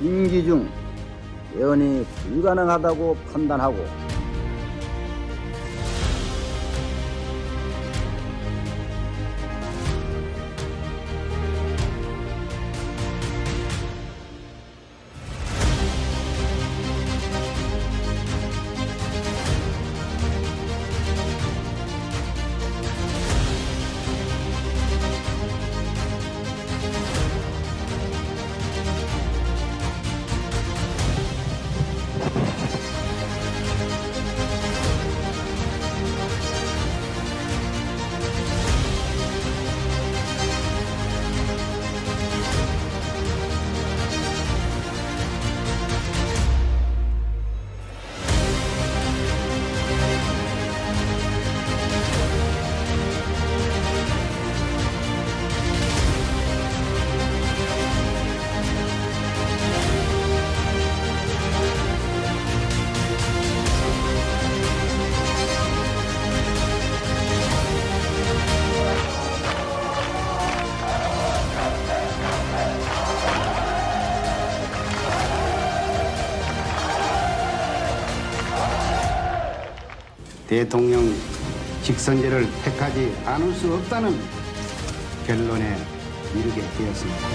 임기 중 예언이 불가능하다고 판단하고 대통령 직선제를 택하지 않을 수 없다는 결론에 이르게 되었습니다.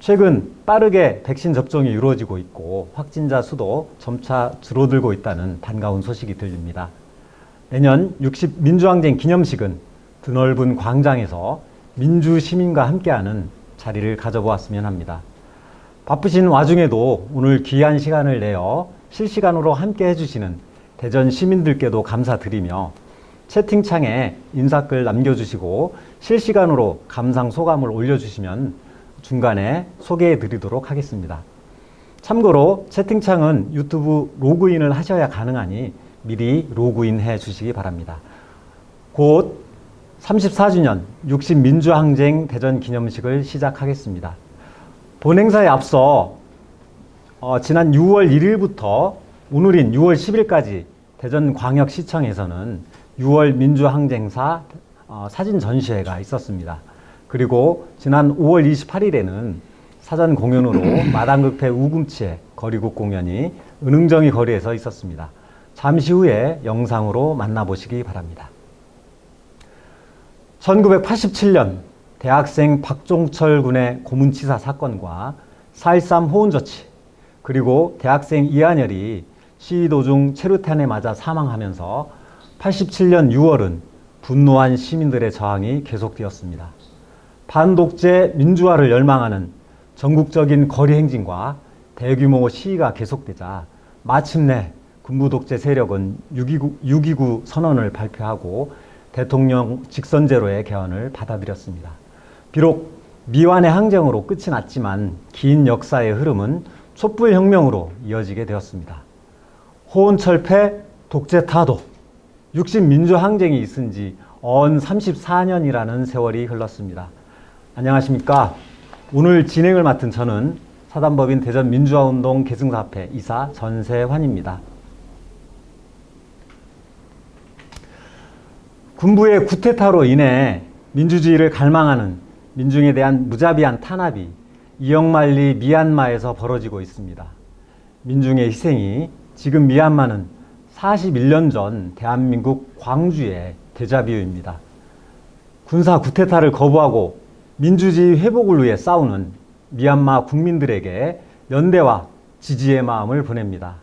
최근 빠르게 백신 접종이 이루어지고 있고 확진자 수도 점차 줄어들고 있다는 반가운 소식이 들립니다. 내년 60 민주항쟁 기념식은 드넓은 광장에서 민주 시민과 함께하는 자리를 가져보았으면 합니다. 바쁘신 와중에도 오늘 귀한 시간을 내어 실시간으로 함께 해주시는 대전 시민들께도 감사드리며 채팅창에 인사글 남겨주시고 실시간으로 감상 소감을 올려주시면 중간에 소개해 드리도록 하겠습니다. 참고로 채팅창은 유튜브 로그인을 하셔야 가능하니 미리 로그인 해 주시기 바랍니다. 곧 34주년 60 민주항쟁 대전 기념식을 시작하겠습니다. 본행사에 앞서 지난 6월 1일부터 오늘인 6월 10일까지 대전광역시청에서는 6월 민주항쟁사 사진 전시회가 있었습니다. 그리고 지난 5월 28일에는 사전 공연으로 마당극회 우금치의 거리국 공연이 은흥정이 거리에서 있었습니다. 잠시 후에 영상으로 만나보시기 바랍니다. 1987년 대학생 박종철 군의 고문치사 사건과 4.13 호은조치, 그리고 대학생 이한열이 시위 도중 체류탄에 맞아 사망하면서 87년 6월은 분노한 시민들의 저항이 계속되었습니다. 반독재 민주화를 열망하는 전국적인 거리 행진과 대규모 시위가 계속되자 마침내 군부독재 세력은 6.29 선언을 발표하고 대통령 직선제로의 개헌을 받아들였습니다. 비록 미완의 항쟁으로 끝이 났지만 긴 역사의 흐름은 촛불혁명으로 이어지게 되었습니다. 호언철폐, 독재타도, 60민주항쟁이 있은 지 언 34년이라는 세월이 흘렀습니다. 안녕하십니까. 오늘 진행을 맡은 저는 사단법인 대전민주화운동 계승사업회 이사 전세환입니다. 군부의 쿠데타로 인해 민주주의를 갈망하는 민중에 대한 무자비한 탄압이 이역만리 미얀마에서 벌어지고 있습니다. 민중의 희생이 지금 미얀마는 41년 전 대한민국 광주의 데자뷰입니다. 군사 쿠데타를 거부하고 민주주의 회복을 위해 싸우는 미얀마 국민들에게 연대와 지지의 마음을 보냅니다.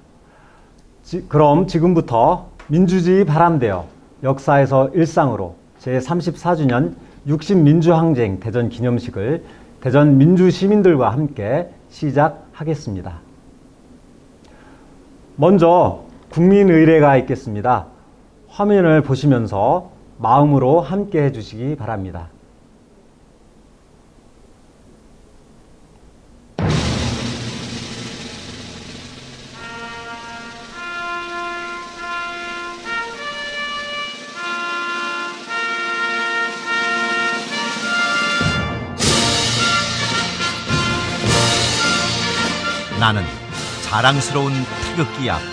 그럼 지금부터 민주주의 바람되어 역사에서 일상으로 제34주년 60민주항쟁 대전 기념식을 대전 민주시민들과 함께 시작하겠습니다. 먼저 국민의례가 있겠습니다. 화면을 보시면서 마음으로 함께 해주시기 바랍니다. 나는 자랑스러운 태극기 앞에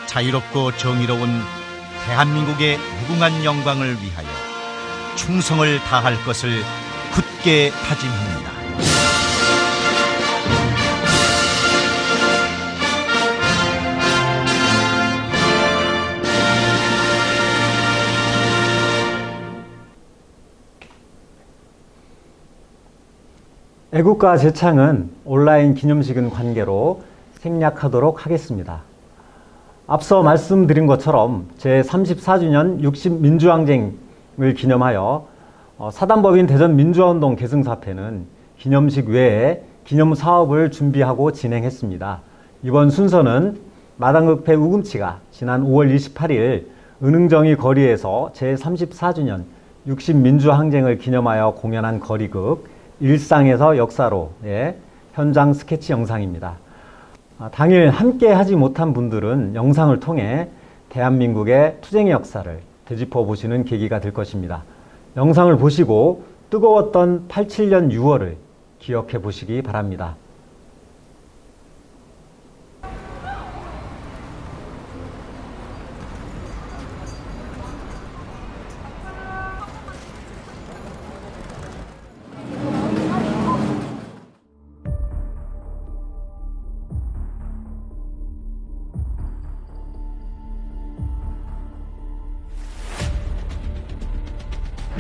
자유롭고 정의로운 대한민국의 무궁한 영광을 위하여 충성을 다할 것을 굳게 다짐합니다. 애국가 제창은 온라인 기념식은 관계로 생략하도록 하겠습니다. 앞서 말씀드린 것처럼 제34주년 60민주항쟁을 기념하여 사단법인 대전민주화운동 계승사업회는 기념식 외에 기념사업을 준비하고 진행했습니다. 이번 순서는 마당극회 우금치가 지난 5월 28일 은흥정이 거리에서 제34주년 60민주항쟁을 기념하여 공연한 거리극 일상에서 역사로의 현장 스케치 영상입니다. 당일 함께 하지 못한 분들은 영상을 통해 대한민국의 투쟁의 역사를 되짚어 보시는 계기가 될 것입니다. 영상을 보시고 뜨거웠던 87년 6월을 기억해 보시기 바랍니다.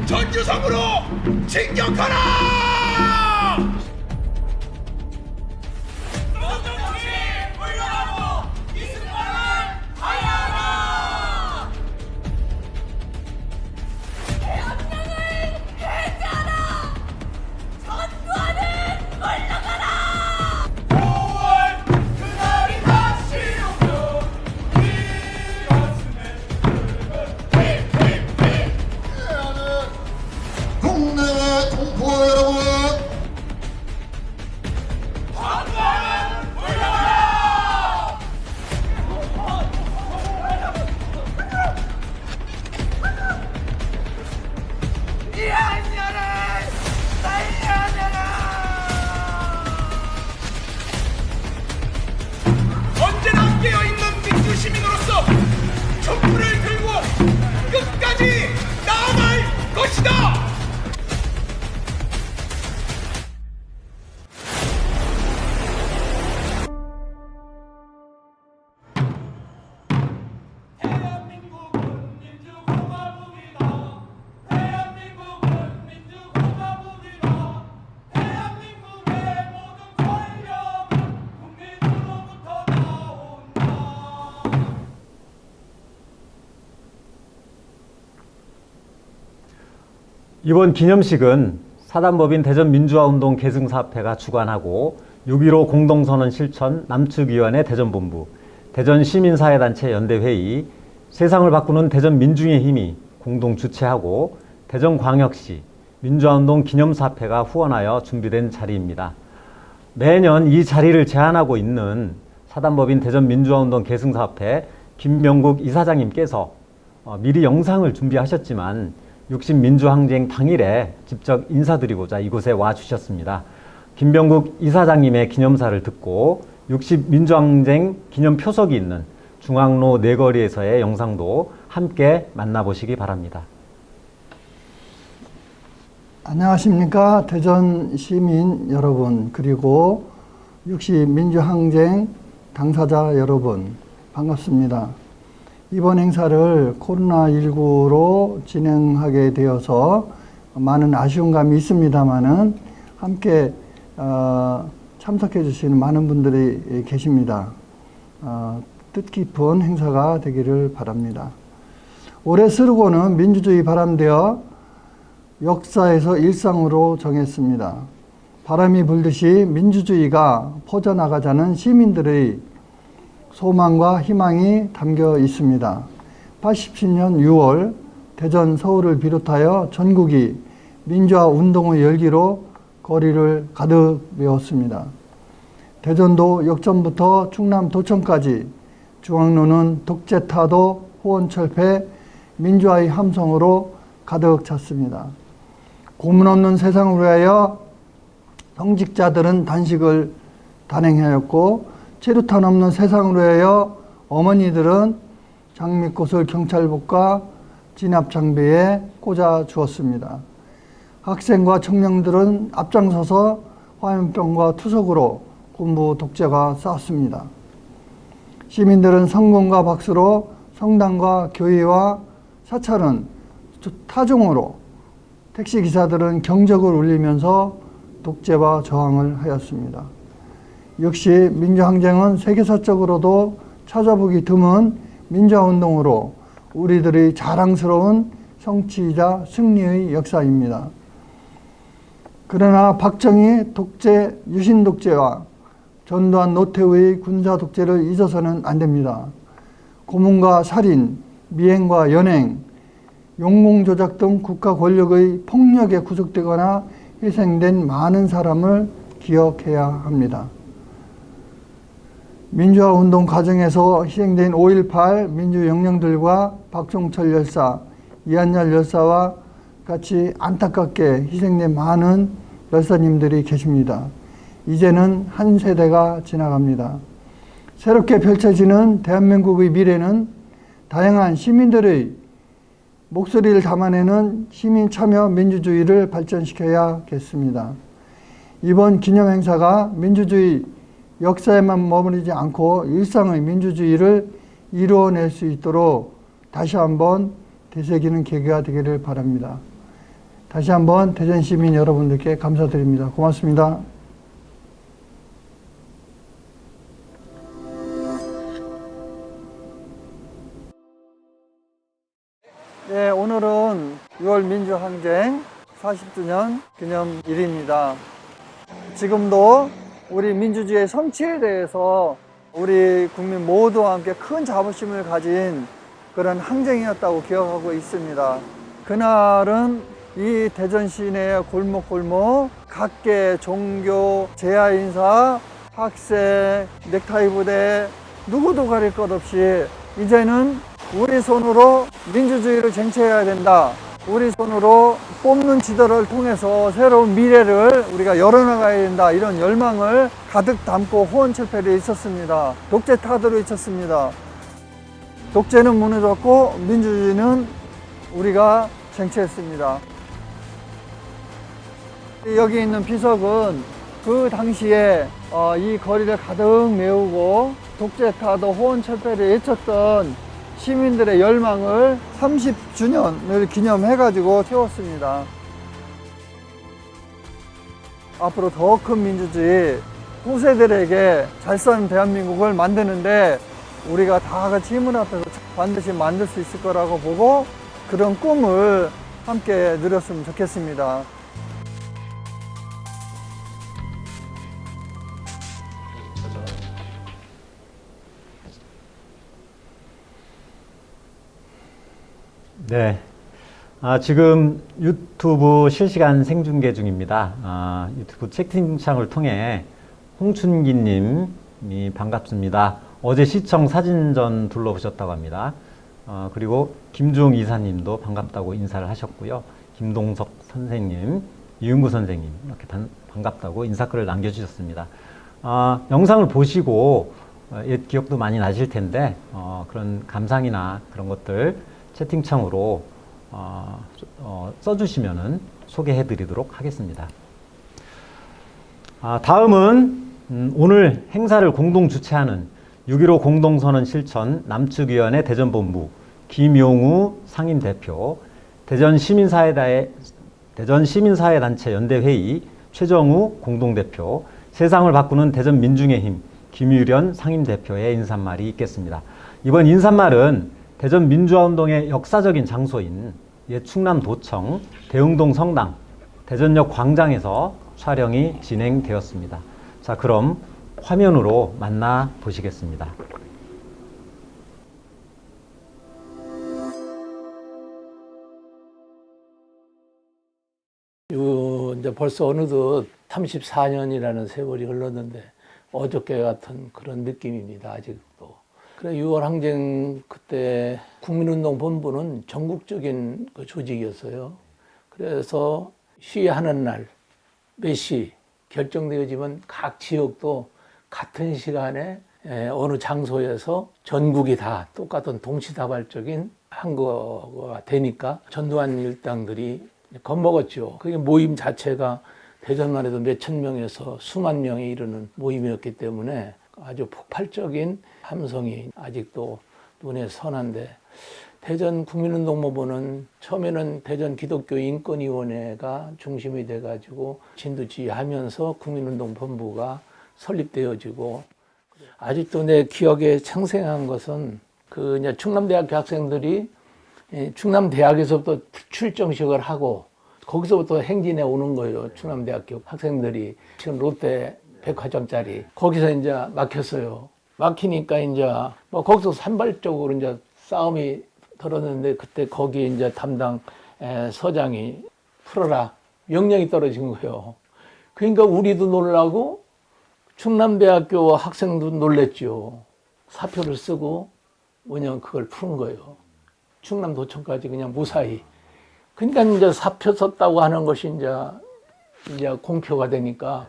전주성으로 진격하라! 성정치 물러나고 이승만을 하야하라! 대한민국을 해제하라! 전두환은 물러가라! 5월 그날이 다시 오면 이 가슴에 국내외 동포 여러분 이번 기념식은 사단법인 대전민주화운동 계승사업회가 주관하고 6.15 공동선언 실천 남측위원회 대전본부, 대전시민사회단체 연대회의, 세상을 바꾸는 대전민중의 힘이 공동 주최하고 대전광역시 민주화운동 기념사업회가 후원하여 준비된 자리입니다. 매년 이 자리를 제안하고 있는 사단법인 대전민주화운동 계승사업회 김명국 이사장님께서 미리 영상을 준비하셨지만 60민주항쟁 당일에 직접 인사드리고자 이곳에 와주셨습니다. 김병국 이사장님의 기념사를 듣고 60민주항쟁 기념표석이 있는 중앙로 내거리에서의 영상도 함께 만나보시기 바랍니다. 안녕하십니까. 대전 시민 여러분, 그리고 60민주항쟁 당사자 여러분, 반갑습니다. 이번 행사를 코로나19로 진행하게 되어서 많은 아쉬운 감이 있습니다만은 함께 참석해 주시는 많은 분들이 계십니다. 뜻깊은 행사가 되기를 바랍니다. 올해 슬로건은 민주주의 바람되어 역사에서 일상으로 정했습니다. 바람이 불듯이 민주주의가 퍼져나가자는 시민들의 소망과 희망이 담겨 있습니다. 87년 6월 대전, 서울을 비롯하여 전국이 민주화 운동의 열기로 거리를 가득 메웠습니다. 대전도 역전부터 충남 도청까지 중앙로는 독재타도 호언철폐 민주화의 함성으로 가득 찼습니다. 고문 없는 세상을 위하여 성직자들은 단식을 단행하였고, 체류탄 없는 세상을 위하여 어머니들은 장미꽃을 경찰복과 진압장비에 꽂아 주었습니다. 학생과 청년들은 앞장서서 화염병과 투석으로 군부 독재가 쌓았습니다. 시민들은 성공과 박수로 성당과 교회와 사찰은 타종으로, 택시기사들은 경적을 울리면서 독재와 저항을 하였습니다. 역시 민주항쟁은 세계사적으로도 찾아보기 드문 민주화운동으로 우리들의 자랑스러운 성취이자 승리의 역사입니다. 그러나 박정희 독재, 유신독재와 전두환 노태우의 군사독재를 잊어서는 안 됩니다. 고문과 살인, 미행과 연행, 용공조작 등 국가 권력의 폭력에 구속되거나 희생된 많은 사람을 기억해야 합니다. 민주화운동 과정에서 희생된 5.18 민주영령들과 박종철 열사, 이한열 열사와 같이 안타깝게 희생된 많은 열사님들이 계십니다. 이제는 한 세대가 지나갑니다. 새롭게 펼쳐지는 대한민국의 미래는 다양한 시민들의 목소리를 담아내는 시민 참여 민주주의를 발전시켜야겠습니다. 이번 기념행사가 민주주의 역사에만 머무르지 않고 일상의 민주주의를 이루어낼 수 있도록 다시 한번 되새기는 계기가 되기를 바랍니다. 다시 한번 대전 시민 여러분들께 감사드립니다. 고맙습니다. 네, 오늘은 6월 민주항쟁 40주년 기념일입니다. 지금도 우리 민주주의의 성취에 대해서 우리 국민 모두와 함께 큰 자부심을 가진 그런 항쟁이었다고 기억하고 있습니다. 그날은 이 대전 시내의 골목골목 각계 종교, 재하인사, 학생, 넥타이 부대 누구도 가릴 것 없이 이제는 우리 손으로 민주주의를 쟁취해야 된다. 우리 손으로 뽑는 지도를 통해서 새로운 미래를 우리가 열어나가야 된다. 이런 열망을 가득 담고 호언철폐를 있었습니다. 독재타도로 있었습니다. 독재는 무너졌고 민주주의는 우리가 쟁취했습니다. 여기 있는 비석은 그 당시에 이 거리를 가득 메우고 독재타도 호언철폐를 외쳤던 시민들의 열망을 30주년을 기념해가지고 세웠습니다. 앞으로 더 큰 민주주의, 후세들에게 잘 사는 대한민국을 만드는데 우리가 다 같이 힘을 합해서 반드시 만들 수 있을 거라고 보고 그런 꿈을 함께 누렸으면 좋겠습니다. 네. 지금 유튜브 실시간 생중계 중입니다. 유튜브 채팅창을 통해 홍춘기님이 반갑습니다. 어제 시청 사진전 둘러보셨다고 합니다. 그리고 김주홍 이사님도 반갑다고 인사를 하셨고요. 김동석 선생님, 이윤구 선생님 이렇게 반갑다고 인사글을 남겨주셨습니다. 영상을 보시고 옛 기억도 많이 나실 텐데 그런 감상이나 그런 것들 채팅창으로 써주시면은 소개해드리도록 하겠습니다. 다음은 오늘 행사를 공동 주최하는 6.15 공동선언 실천 남측위원회 대전본부 김용우 상임대표, 대전시민사회단체 연대회의 최정우 공동대표, 세상을 바꾸는 대전민중의 힘 김유련 상임대표의 인사말이 있겠습니다. 이번 인사말은 대전민주화운동의 역사적인 장소인 옛 충남도청 대흥동 성당 대전역 광장에서 촬영이 진행되었습니다. 자, 그럼 화면으로 만나 보시겠습니다. 이제 벌써 어느덧 34년이라는 세월이 흘렀는데 어저께 같은 그런 느낌입니다. 아직도. 그래 6월 항쟁 그때 국민운동 본부는 전국적인 그 조직이었어요. 그래서 시위하는 날 몇 시 결정되어지면 각 지역도 같은 시간에 어느 장소에서 전국이 다 똑같은 동시다발적인 한거가 되니까 전두환 일당들이 겁먹었죠. 그게 모임 자체가 대전만 해도 몇천 명에서 수만 명에 이르는 모임이었기 때문에 아주 폭발적인 함성이 아직도 눈에 선한데, 대전 국민운동본부는 처음에는 대전 기독교인권위원회가 중심이 돼가지고 진두지휘하면서 국민운동본부가 설립되어지고, 아직도 내 기억에 생생한 것은 그 이제 충남대학교 학생들이 충남대학에서부터 출정식을 하고 거기서부터 행진해 오는 거예요. 충남대학교 학생들이 지금 롯데 백화점짜리 거기서 이제 막혔어요. 막히니까 이제 뭐 거기서 산발적으로 이제 싸움이 들었는데, 그때 거기 이제 담당 서장이 풀어라 명령이 떨어진 거예요. 그러니까 우리도 놀라고 충남대학교 학생도 놀랬죠. 사표를 쓰고 뭐냐 그걸 푸는 거예요. 충남도청까지 그냥 무사히. 그러니까 이제 사표 썼다고 하는 것이 이제 공표가 되니까,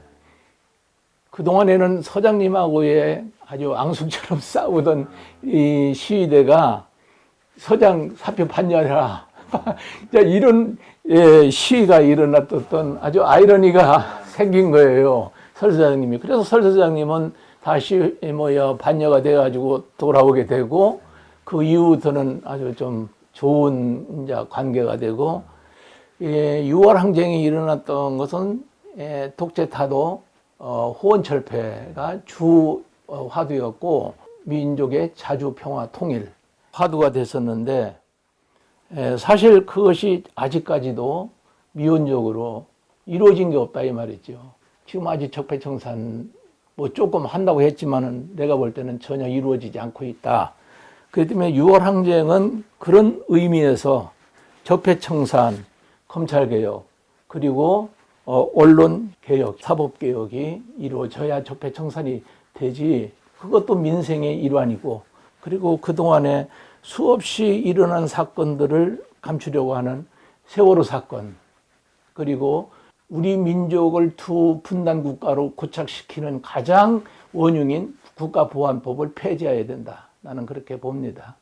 그동안에는 서장님하고의 아주 앙숙처럼 싸우던 이 시위대가 서장 사표 반려해라. 이런 시위가 일어났던 아주 아이러니가 생긴 거예요. 설 서장님이. 그래서 설 서장님은 다시 반려가 돼가지고 돌아오게 되고, 그 이후부터는 아주 좀 좋은 이제 관계가 되고, 6월 항쟁이 일어났던 것은 독재타도 호원철폐가 주 화두였고, 민족의 자주 평화 통일 화두가 됐었는데, 사실 그것이 아직까지도 미온적으로 이루어진 게 없다 이 말이죠. 지금 아직 적폐청산 뭐 조금 한다고 했지만은 내가 볼 때는 전혀 이루어지지 않고 있다. 그렇기 때문에 6월 항쟁은 그런 의미에서 적폐청산, 검찰개혁, 그리고 언론개혁, 사법개혁이 이루어져야 적폐청산이 되지, 그것도 민생의 일환이고, 그리고 그동안에 수없이 일어난 사건들을 감추려고 하는 세월호 사건, 그리고 우리 민족을 두 분단 국가로 고착시키는 가장 원흉인 국가보안법을 폐지해야 된다. 나는 그렇게 봅니다.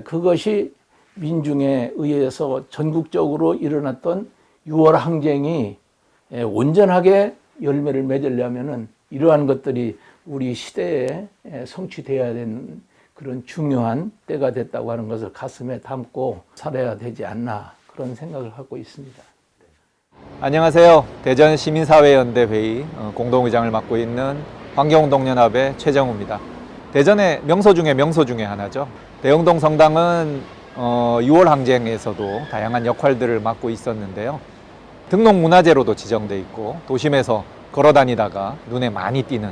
그것이 민중에 의해서 전국적으로 일어났던 6월 항쟁이 온전하게 열매를 맺으려면은 이러한 것들이 우리 시대에 성취되어야 되는 그런 중요한 때가 됐다고 하는 것을 가슴에 담고 살아야 되지 않나, 그런 생각을 하고 있습니다. 안녕하세요. 대전 시민사회연대회의 공동의장을 맡고 있는 환경운동연합의 최정우입니다. 대전의 명소 중에 하나죠. 대흥동 성당은 6월 항쟁에서도 다양한 역할들을 맡고 있었는데요. 등록문화재로도 지정돼 있고 도심에서 걸어다니다가 눈에 많이 띄는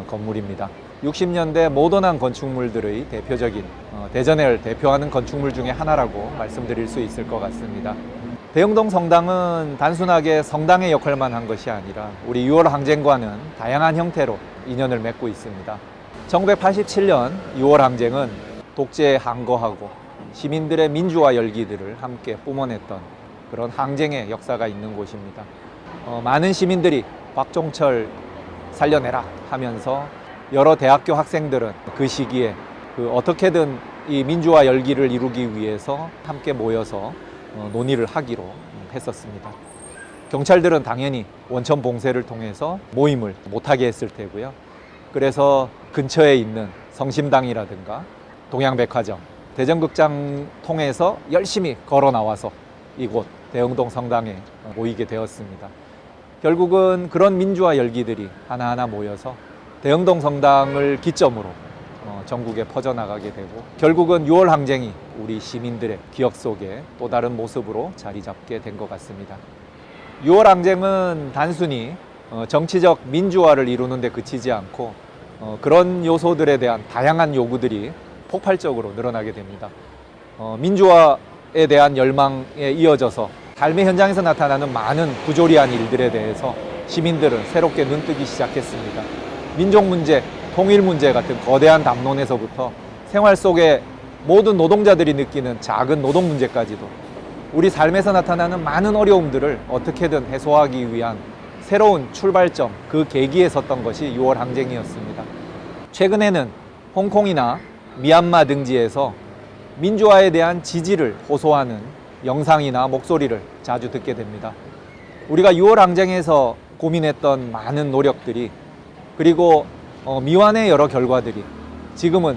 건물입니다. 60년대 모던한 건축물들의 대표적인 대전을 대표하는 건축물 중에 하나라고 말씀드릴 수 있을 것 같습니다. 대흥동 성당은 단순하게 성당의 역할만 한 것이 아니라 우리 6월 항쟁과는 다양한 형태로 인연을 맺고 있습니다. 1987년 6월 항쟁은 독재에 항거하고 시민들의 민주화 열기들을 함께 뿜어냈던 그런 항쟁의 역사가 있는 곳입니다. 많은 시민들이 박종철 살려내라 하면서 여러 대학교 학생들은 그 시기에 어떻게든 이 민주화 열기를 이루기 위해서 함께 모여서 논의를 하기로 했었습니다. 경찰들은 당연히 원천 봉쇄를 통해서 모임을 못하게 했을 테고요. 그래서 근처에 있는 성심당이라든가 동양백화점, 대전극장 통해서 열심히 걸어 나와서 이곳 대흥동 성당에 모이게 되었습니다. 결국은 그런 민주화 열기들이 하나하나 모여서 대흥동 성당을 기점으로 전국에 퍼져나가게 되고 결국은 6월 항쟁이 우리 시민들의 기억 속에 또 다른 모습으로 자리 잡게 된 것 같습니다. 6월 항쟁은 단순히 정치적 민주화를 이루는 데 그치지 않고 그런 요소들에 대한 다양한 요구들이 폭발적으로 늘어나게 됩니다. 민주화에 대한 열망에 이어져서 삶의 현장에서 나타나는 많은 부조리한 일들에 대해서 시민들은 새롭게 눈뜨기 시작했습니다. 민족 문제, 통일 문제 같은 거대한 담론에서부터 생활 속에 모든 노동자들이 느끼는 작은 노동 문제까지도 우리 삶에서 나타나는 많은 어려움들을 어떻게든 해소하기 위한 새로운 출발점, 그 계기에 섰던 것이 6월 항쟁이었습니다. 최근에는 홍콩이나 미얀마 등지에서 민주화에 대한 지지를 호소하는 영상이나 목소리를 자주 듣게 됩니다. 우리가 6월 항쟁에서 고민했던 많은 노력들이 그리고 미완의 여러 결과들이 지금은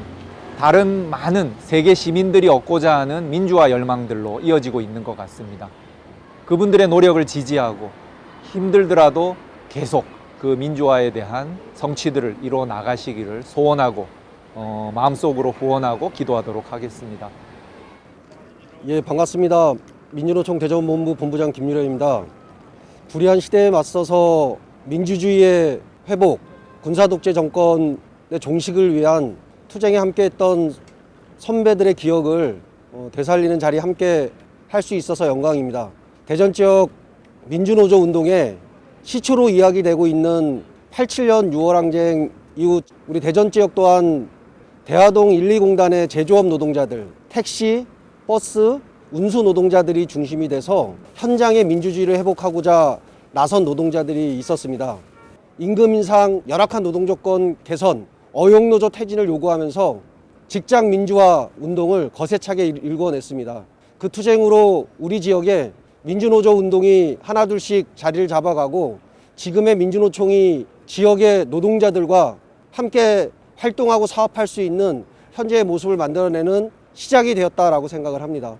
다른 많은 세계 시민들이 얻고자 하는 민주화 열망들로 이어지고 있는 것 같습니다. 그분들의 노력을 지지하고 힘들더라도 계속 그 민주화에 대한 성취들을 이루어 나가시기를 소원하고 마음속으로 후원하고 기도하도록 하겠습니다. 예, 반갑습니다. 민주노총 대전본부 본부장 김유래입니다. 불의한 시대에 맞서서 민주주의의 회복, 군사독재 정권의 종식을 위한 투쟁에 함께했던 선배들의 기억을 되살리는 자리에 함께 할 수 있어서 영광입니다. 대전 지역 민주노조 운동에 시초로 이야기되고 있는 87년 6월 항쟁 이후 우리 대전 지역 또한 대화동 1,2공단의 제조업 노동자들, 택시, 버스, 운수 노동자들이 중심이 돼서 현장의 민주주의를 회복하고자 나선 노동자들이 있었습니다. 임금 인상, 열악한 노동조건 개선, 어용노조 퇴진을 요구하면서 직장 민주화 운동을 거세차게 일궈냈습니다. 그 투쟁으로 우리 지역에 민주노조 운동이 하나둘씩 자리를 잡아가고 지금의 민주노총이 지역의 노동자들과 함께 활동하고 사업할 수 있는 현재의 모습을 만들어내는 시작이 되었다라고 생각을 합니다.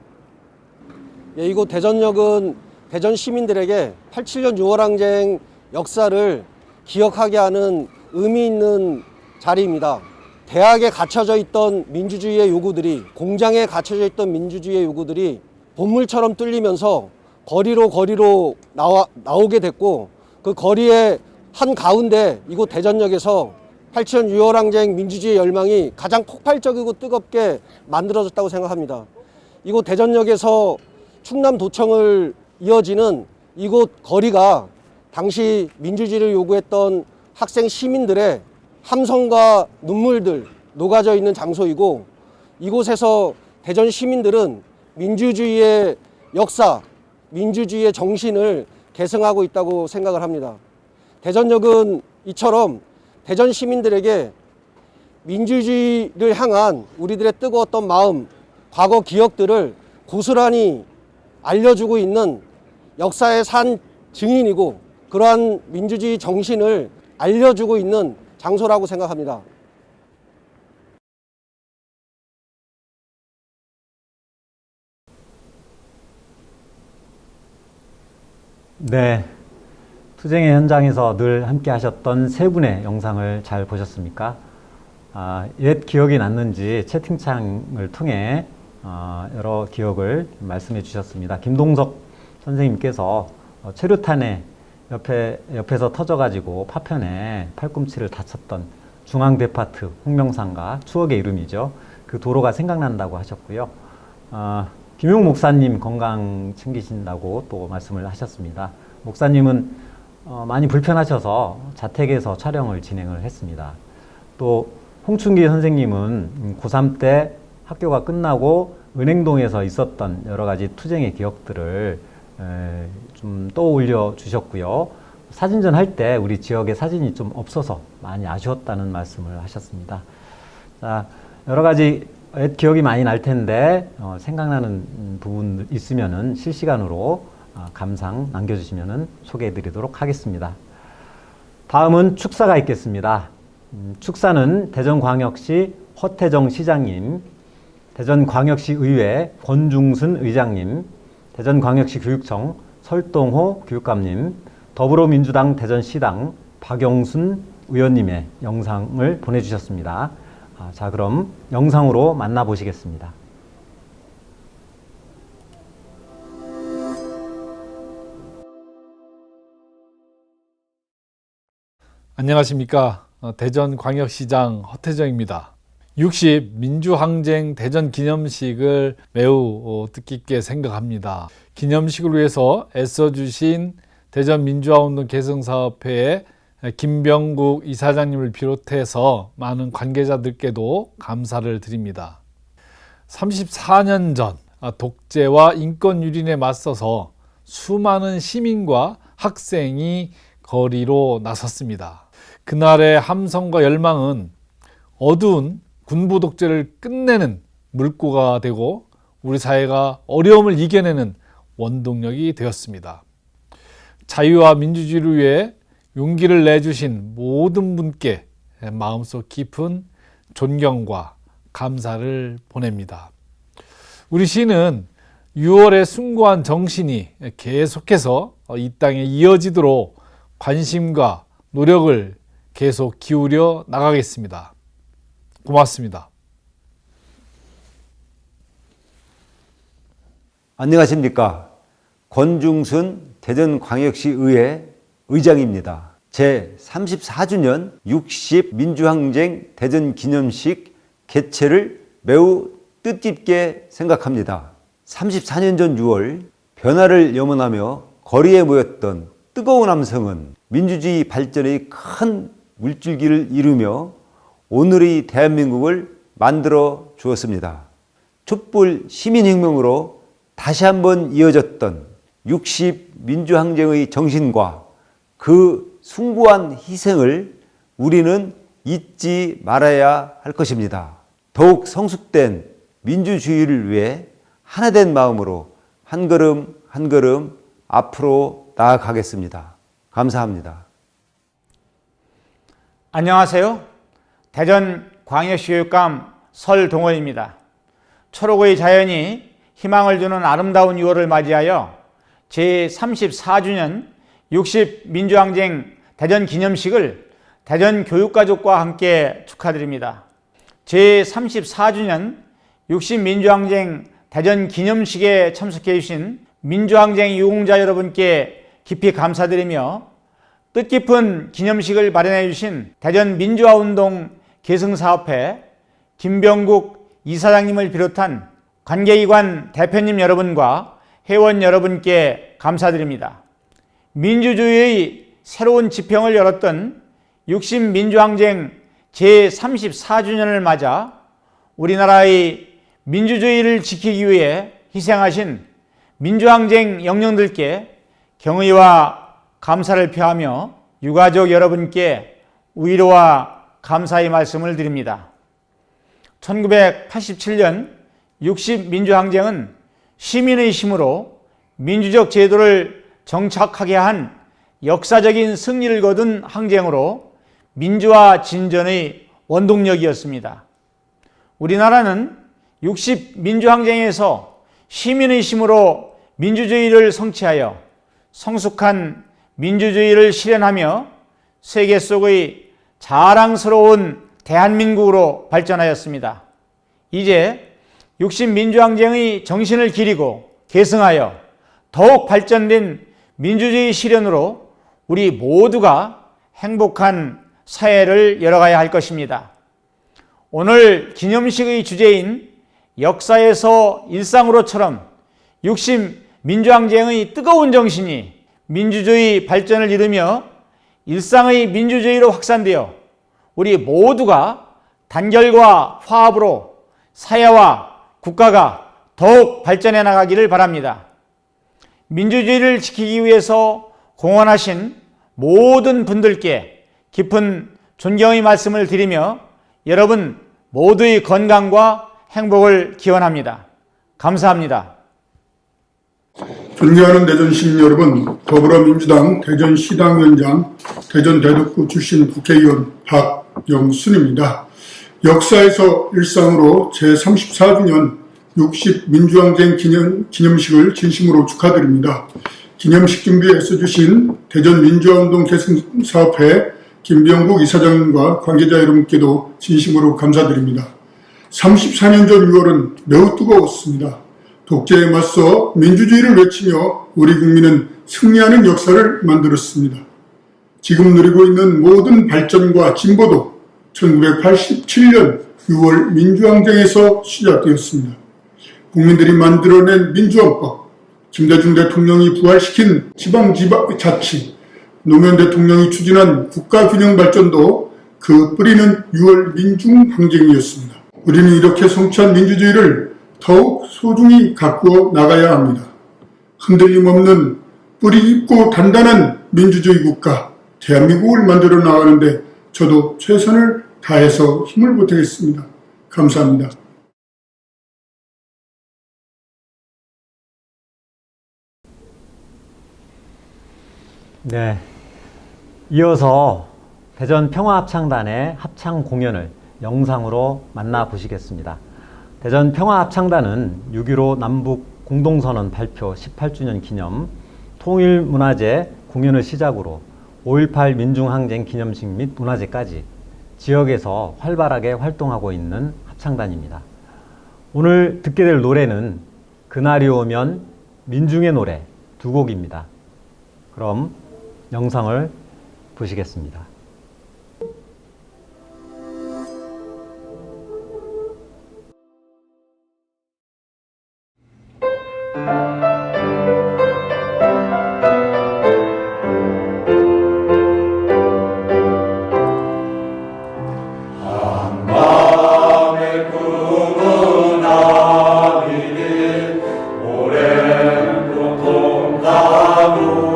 예, 이곳 대전역은 대전 시민들에게 87년 6월 항쟁 역사를 기억하게 하는 의미 있는 자리입니다. 대학에 갇혀져 있던 민주주의의 요구들이, 공장에 갇혀져 있던 민주주의의 요구들이 본물처럼 뚫리면서 거리로 나오게 됐고 그 거리의 한가운데 이곳 대전역에서 87년 6월 항쟁 민주주의 열망이 가장 폭발적이고 뜨겁게 만들어졌다고 생각합니다. 이곳 대전역에서 충남도청을 이어지는 이곳 거리가 당시 민주주의를 요구했던 학생 시민들의 함성과 눈물들 녹아져 있는 장소이고 이곳에서 대전 시민들은 민주주의의 역사, 민주주의의 정신을 계승하고 있다고 생각을 합니다. 대전역은 이처럼 대전 시민들에게 민주주의를 향한 우리들의 뜨거웠던 마음, 과거 기억들을 고스란히 알려주고 있는 역사의 산 증인이고 그러한 민주주의 정신을 알려주고 있는 장소라고 생각합니다. 네, 투쟁의 현장에서 늘 함께 하셨던 세 분의 영상을 잘 보셨습니까? 옛 기억이 났는지 채팅창을 통해 여러 기억을 말씀해 주셨습니다. 김동석 선생님께서 최루탄에 옆에서 터져가지고 파편에 팔꿈치를 다쳤던 중앙데파트 홍명산가 추억의 이름이죠. 그 도로가 생각난다고 하셨고요. 김용 목사님 건강 챙기신다고 또 말씀을 하셨습니다. 목사님은 많이 불편하셔서 자택에서 촬영을 진행을 했습니다. 또 홍춘기 선생님은 고3 때 학교가 끝나고 은행동에서 있었던 여러 가지 투쟁의 기억들을 좀 떠올려 주셨고요. 사진전 할 때 우리 지역에 사진이 좀 없어서 많이 아쉬웠다는 말씀을 하셨습니다. 자, 여러 가지 기억이 많이 날 텐데 생각나는 부분 있으면은 실시간으로 감상 남겨주시면은 소개해 드리도록 하겠습니다. 다음은 축사가 있겠습니다. 축사는 대전광역시 허태정 시장님, 대전광역시 의회 권중순 의장님, 대전광역시 교육청 설동호 교육감님, 더불어민주당 대전시당 박영순 의원님의 영상을 보내주셨습니다. 자, 그럼 영상으로 만나보시겠습니다. 안녕하십니까. 대전광역시장 허태정입니다. 60 민주항쟁 대전 기념식을 매우 뜻깊게 생각합니다. 기념식을 위해서 애써주신 대전민주화운동 개성사업회의 김병국 이사장님을 비롯해서 많은 관계자들께도 감사를 드립니다. 34년 전 독재와 인권 유린에 맞서서 수많은 시민과 학생이 거리로 나섰습니다. 그날의 함성과 열망은 어두운 군부 독재를 끝내는 물꼬가 되고 우리 사회가 어려움을 이겨내는 원동력이 되었습니다. 자유와 민주주의를 위해 용기를 내주신 모든 분께 마음속 깊은 존경과 감사를 보냅니다. 우리 시는 6월의 숭고한 정신이 계속해서 이 땅에 이어지도록 관심과 노력을 계속 기울여 나가겠습니다. 고맙습니다. 안녕하십니까. 권중순 대전광역시의회 의장입니다. 제34주년 60 민주항쟁 대전기념식 개최를 매우 뜻깊게 생각합니다. 34년 전 6월 변화를 염원하며 거리에 모였던 뜨거운 함성은 민주주의 발전의 큰 물줄기를 이루며 오늘의 대한민국을 만들어 주었습니다. 촛불 시민혁명으로 다시 한번 이어졌던 60 민주항쟁의 정신과 그 숭고한 희생을 우리는 잊지 말아야 할 것입니다. 더욱 성숙된 민주주의를 위해 하나된 마음으로 한 걸음 한 걸음 앞으로 나아가겠습니다. 감사합니다. 안녕하세요. 대전광역시 교육감 설동호입니다. 초록의 자연이 희망을 주는 아름다운 6월을 맞이하여 제34주년 60 민주항쟁 대전기념식을 대전교육가족과 함께 축하드립니다. 제34주년 60 민주항쟁 대전기념식에 참석해 주신 민주항쟁 유공자 여러분께 깊이 감사드리며 뜻깊은 기념식을 마련해 주신 대전민주화운동 계승사업회 김병국 이사장님을 비롯한 관계기관 대표님 여러분과 회원 여러분께 감사드립니다. 민주주의의 새로운 지평을 열었던 60 민주항쟁 제34주년을 맞아 우리나라의 민주주의를 지키기 위해 희생하신 민주항쟁 영령들께 경의와 감사를 표하며 유가족 여러분께 위로와 감사의 말씀을 드립니다. 1987년 60 민주항쟁은 시민의 힘으로 민주적 제도를 정착하게 한 역사적인 승리를 거둔 항쟁으로 민주화 진전의 원동력이었습니다. 우리나라는 60 민주항쟁에서 시민의 힘으로 민주주의를 성취하여 성숙한 민주주의를 실현하며 세계 속의 자랑스러운 대한민국으로 발전하였습니다. 이제 육신민주항쟁의 정신을 기리고 계승하여 더욱 발전된 민주주의 실현으로 우리 모두가 행복한 사회를 열어가야 할 것입니다. 오늘 기념식의 주제인 역사에서 일상으로처럼 육신민주항쟁의 뜨거운 정신이 민주주의 발전을 이루며 일상의 민주주의로 확산되어 우리 모두가 단결과 화합으로 사회와 국가가 더욱 발전해 나가기를 바랍니다. 민주주의를 지키기 위해서 공헌하신 모든 분들께 깊은 존경의 말씀을 드리며 여러분 모두의 건강과 행복을 기원합니다. 감사합니다. 존경하는 대전 시민 여러분, 더불어민주당 대전시당위원장, 대전대덕구 출신 국회의원 박영순입니다. 역사에서 일상으로 제34주년 60민주항쟁 기념식을 진심으로 축하드립니다. 기념식 준비에 애써주신 대전민주화운동 계승사업회 김병국 이사장님과 관계자 여러분께도 진심으로 감사드립니다. 34년 전 6월은 매우 뜨거웠습니다. 독재에 맞서 민주주의를 외치며 우리 국민은 승리하는 역사를 만들었습니다. 지금 누리고 있는 모든 발전과 진보도 1987년 6월 민주항쟁에서 시작되었습니다. 국민들이 만들어낸 민주헌법, 김대중 대통령이 부활시킨 지방자치, 노무현 대통령이 추진한 국가균형발전도 그 뿌리는 6월 민중항쟁이었습니다. 우리는 이렇게 성취한 민주주의를 더욱 소중히 가꾸어 나가야 합니다. 흔들림 없는 뿌리 깊고 단단한 민주주의 국가, 대한민국을 만들어 나가는데 저도 최선을 다해서 힘을 보태겠습니다. 감사합니다. 네, 이어서 대전 평화합창단의 합창 공연을 영상으로 만나보시겠습니다. 대전 평화합창단은 6.15 남북 공동선언 발표 18주년 기념 통일문화제 공연을 시작으로 5.18 민중항쟁 기념식 및 문화제까지 지역에서 활발하게 활동하고 있는 합창단입니다. 오늘 듣게 될 노래는 그날이 오면 민중의 노래 두 곡입니다. 그럼 영상을 보시겠습니다. 오랜 고통 가운데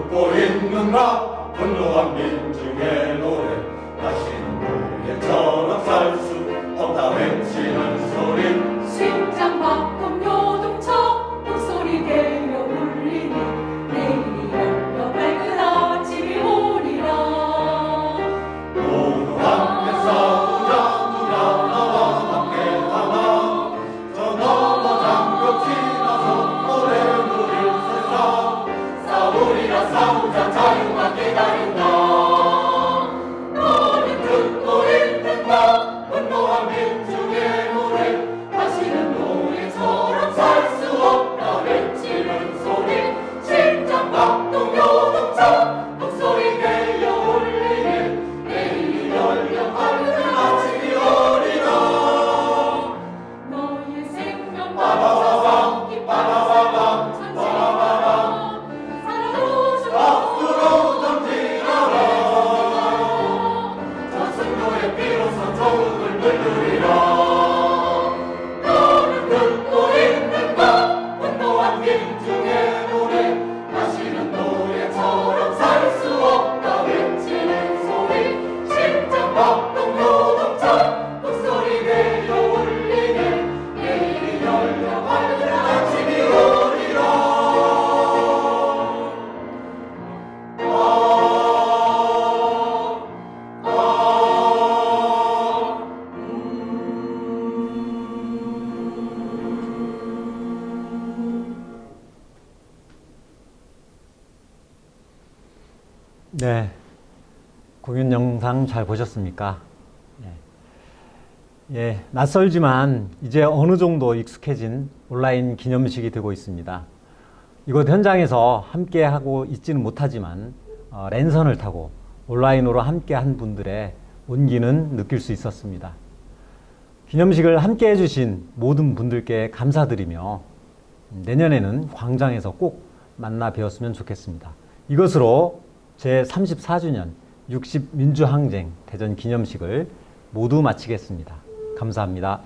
듣고 있는가 분노한 민중의 노래 다시는 노예처럼 살 수 없다 외치는 소리 심장 박동 요동쳐 목소리 내려 울리니 내일이 열려 밝은 아침이 오리라 모두 함께 싸우자 누가 나와 함께 하나 저 너머 장벽 지나서 오래 누릴 세상 싸우리라 싸우자 자유가 기다린다 너는 듣고 있는가 분노한 민중의 노래 다시는 노예처럼 살 수 없다 외치는 소리 심장 박동 요동쳐 목소리 내려 울리니 내일이 열려 밝은 아침이 오리라 너의 생명 빠바바밤 빠바바밤 빠바바밤 살아도 죽어 앞으로 던지라라 저 승로에 비로소 정음을 물들이라 너는 듣고 있는가 분노한 민중의 노래 다시는 노예처럼 살 수 없다 외치는 소리 심장 박동 요동쳐 목소리 내려 울리네 내일이 열려 밝은 아침이 오리라 네, 공연 영상 잘 보셨습니까? 예, 낯설지만 이제 어느 정도 익숙해진 온라인 기념식이 되고 있습니다. 이곳 현장에서 함께 하고 있지는 못하지만 랜선을 타고 온라인으로 함께 한 분들의 온기는 느낄 수 있었습니다. 기념식을 함께 해주신 모든 분들께 감사드리며 내년에는 광장에서 꼭 만나 뵈었으면 좋겠습니다. 이것으로 제34주년 60민주항쟁 대전 기념식을 모두 마치겠습니다. 감사합니다.